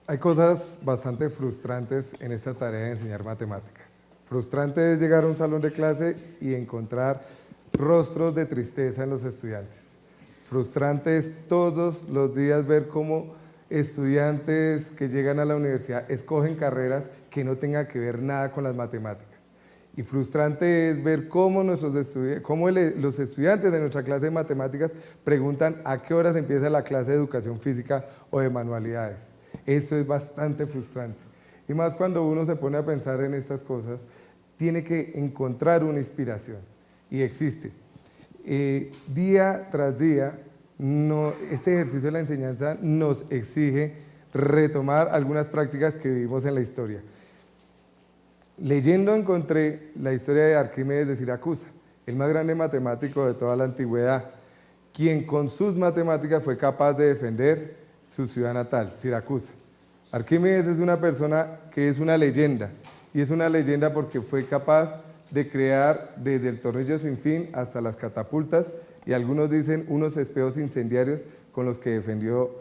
Hay cosas bastante frustrantes en esta tarea de enseñar matemáticas. Frustrante es llegar a un salón de clase y encontrar rostros de tristeza en los estudiantes. Frustrante es todos los días ver cómo estudiantes que llegan a la universidad escogen carreras que no tengan que ver nada con las matemáticas. Y frustrante es ver cómo, los estudiantes de nuestra clase de matemáticas preguntan a qué horas empieza la clase de educación física o de manualidades. Eso es bastante frustrante. Y más cuando uno se pone a pensar en estas cosas, tiene que encontrar una inspiración. Y existe. Día tras día, este ejercicio de la enseñanza nos exige retomar algunas prácticas que vivimos en la historia. Leyendo encontré la historia de Arquímedes de Siracusa, el más grande matemático de toda la antigüedad, quien con sus matemáticas fue capaz de defender su ciudad natal, Siracusa. Arquímedes es una persona que es una leyenda, y es una leyenda porque fue capaz de crear desde el tornillo sin fin hasta las catapultas, y algunos dicen unos espejos incendiarios con los que defendió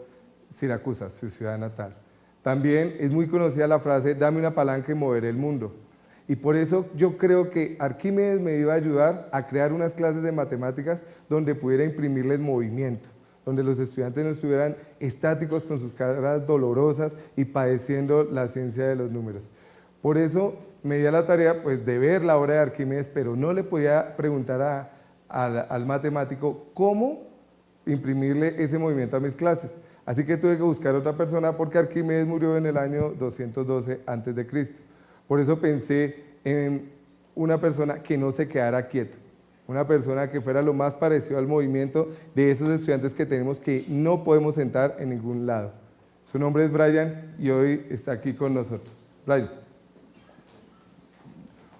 Siracusa, su ciudad natal. También es muy conocida la frase, dame una palanca y moveré el mundo. Y por eso yo creo que Arquímedes me iba a ayudar a crear unas clases de matemáticas donde pudiera imprimirles movimiento, donde los estudiantes no estuvieran estáticos con sus caras dolorosas y padeciendo la ciencia de los números. Por eso me di a la tarea pues, de ver la obra de Arquímedes, pero no le podía preguntar al matemático cómo imprimirle ese movimiento a mis clases. Así que tuve que buscar otra persona porque Arquímedes murió en el año 212 a.C. Por eso pensé en una persona que no se quedara quieto, una persona que fuera lo más parecido al movimiento de esos estudiantes que tenemos que no podemos sentar en ningún lado. Su nombre es Brian y hoy está aquí con nosotros. Brian.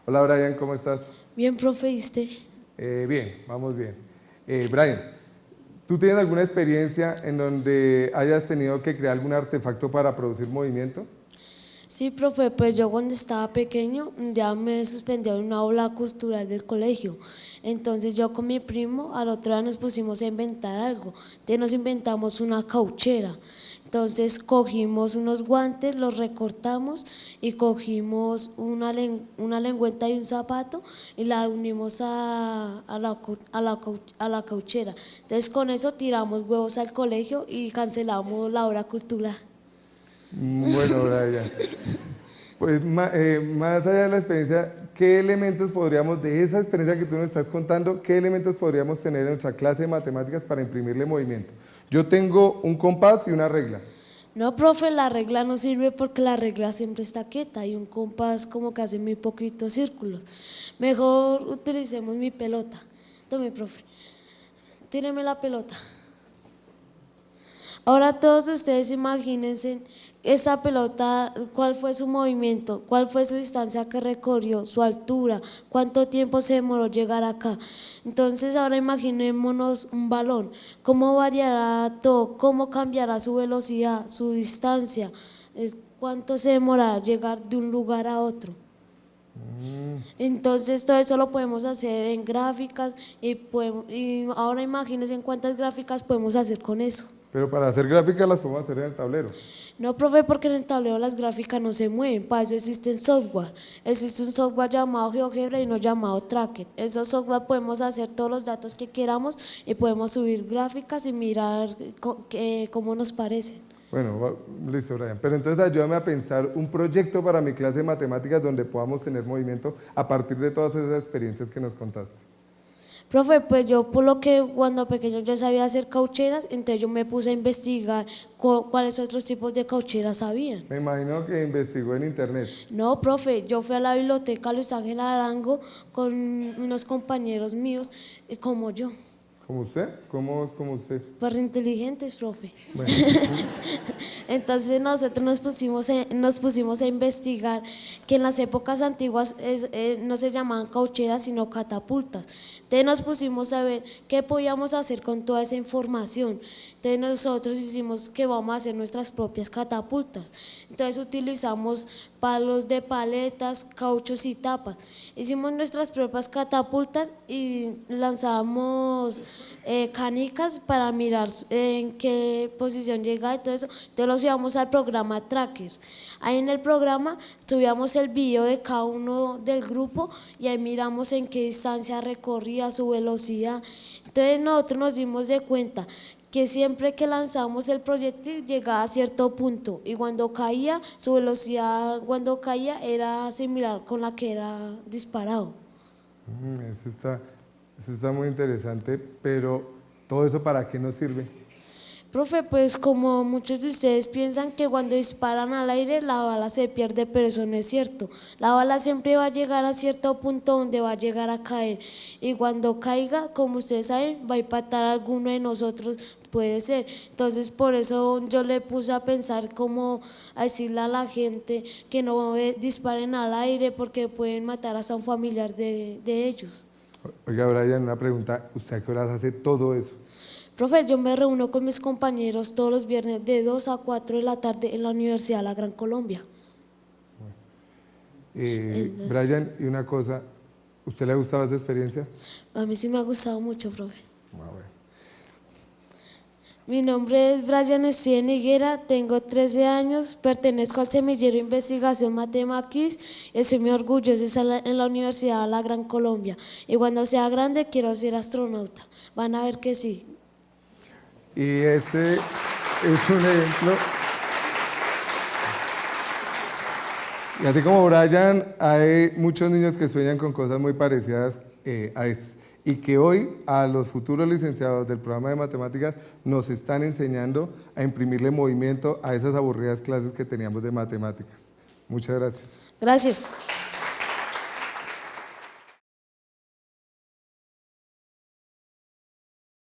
Hola Brian, ¿cómo estás? Bien, profe, ¿y usted? Bien, vamos bien. Brian, ¿tú tienes alguna experiencia en donde hayas tenido que crear algún artefacto para producir movimiento? Sí, profe, pues yo cuando estaba pequeño ya me suspendieron en una aula cultural del colegio. Entonces yo con mi primo al otro día nos pusimos a inventar algo. Entonces nos inventamos una cauchera. Entonces cogimos unos guantes, los recortamos y cogimos una lengüeta y un zapato y la unimos a la cauchera. Entonces con eso tiramos huevos al colegio y cancelamos la hora cultural. Bueno, Brian, pues más allá de la experiencia, ¿qué elementos podríamos, de esa experiencia que tú nos estás contando, qué elementos podríamos tener en nuestra clase de matemáticas para imprimirle movimiento? Yo tengo un compás y una regla. No, profe, la regla no sirve porque la regla siempre está quieta y un compás como que hace muy poquitos círculos. Mejor utilicemos mi pelota. Tome, profe, tíreme la pelota. Ahora todos ustedes imagínense esta pelota, cuál fue su movimiento, cuál fue su distancia que recorrió, su altura, cuánto tiempo se demoró llegar acá. Entonces ahora imaginémonos un balón, cómo variará todo, cómo cambiará su velocidad, su distancia, cuánto se demorará llegar de un lugar a otro. Entonces todo eso lo podemos hacer en gráficas y ahora imagínense en cuántas gráficas podemos hacer con eso. Pero para hacer gráficas las podemos hacer en el tablero. No, profe, porque en el tablero las gráficas no se mueven, para eso existen software. Existe un software llamado GeoGebra y no llamado Tracker. En esos software podemos hacer todos los datos que queramos y podemos subir gráficas y mirar cómo nos parece. Bueno, listo, Brian. Pero entonces ayúdame a pensar un proyecto para mi clase de matemáticas donde podamos tener movimiento a partir de todas esas experiencias que nos contaste. Profe, pues yo por lo que cuando pequeño ya sabía hacer caucheras, entonces yo me puse a investigar cuáles otros tipos de caucheras habían. Me imagino que investigó en internet. No, profe, yo fui a la biblioteca Luis Ángel Arango con unos compañeros míos como yo. ¿Como usted? ¿Cómo es como usted? Por inteligentes, profe. Bueno, Entonces nosotros nos pusimos a investigar que en las épocas antiguas no se llamaban caucheras sino catapultas. Entonces nos pusimos a ver qué podíamos hacer con toda esa información. Entonces nosotros hicimos que vamos a hacer nuestras propias catapultas. Entonces utilizamos palos de paletas, cauchos y tapas. Hicimos nuestras propias catapultas y lanzábamos canicas para mirar en qué posición llegaba y todo eso. Entonces los llevamos al programa Tracker. Ahí en el programa subíamos el video de cada uno del grupo y ahí miramos en qué distancia recorría, su velocidad. Entonces nosotros nos dimos de cuenta que siempre que lanzamos el proyectil llegaba a cierto punto y cuando caía, su velocidad cuando caía era similar con la que era disparado. Eso está muy interesante, pero ¿todo eso para qué nos sirve? Profe, pues como muchos de ustedes piensan que cuando disparan al aire la bala se pierde, pero eso no es cierto. La bala siempre va a llegar a cierto punto donde va a llegar a caer y cuando caiga, como ustedes saben, va a impactar a alguno de nosotros, puede ser. Entonces por eso yo le puse a pensar cómo a decirle a la gente que no disparen al aire porque pueden matar hasta un familiar de ellos. Oiga, Brian, una pregunta, ¿usted a qué horas hace todo eso? Profe, yo me reúno con mis compañeros todos los viernes de 2 a 4 de la tarde en la Universidad de la Gran Colombia. Brian, y una cosa, ¿usted le ha gustado esa experiencia? A mí sí me ha gustado mucho, profe. Bueno. Mi nombre es Brian Estienne Higuera, tengo 13 años, pertenezco al semillero de investigación Matemaquis y estoy muy orgulloso de estar en la Universidad de la Gran Colombia. Y cuando sea grande quiero ser astronauta. Van a ver que sí. Y este es un ejemplo. Y así como Brian, hay muchos niños que sueñan con cosas muy parecidas a esto. Y que hoy a los futuros licenciados del programa de matemáticas nos están enseñando a imprimirle movimiento a esas aburridas clases que teníamos de matemáticas. Muchas gracias. Gracias.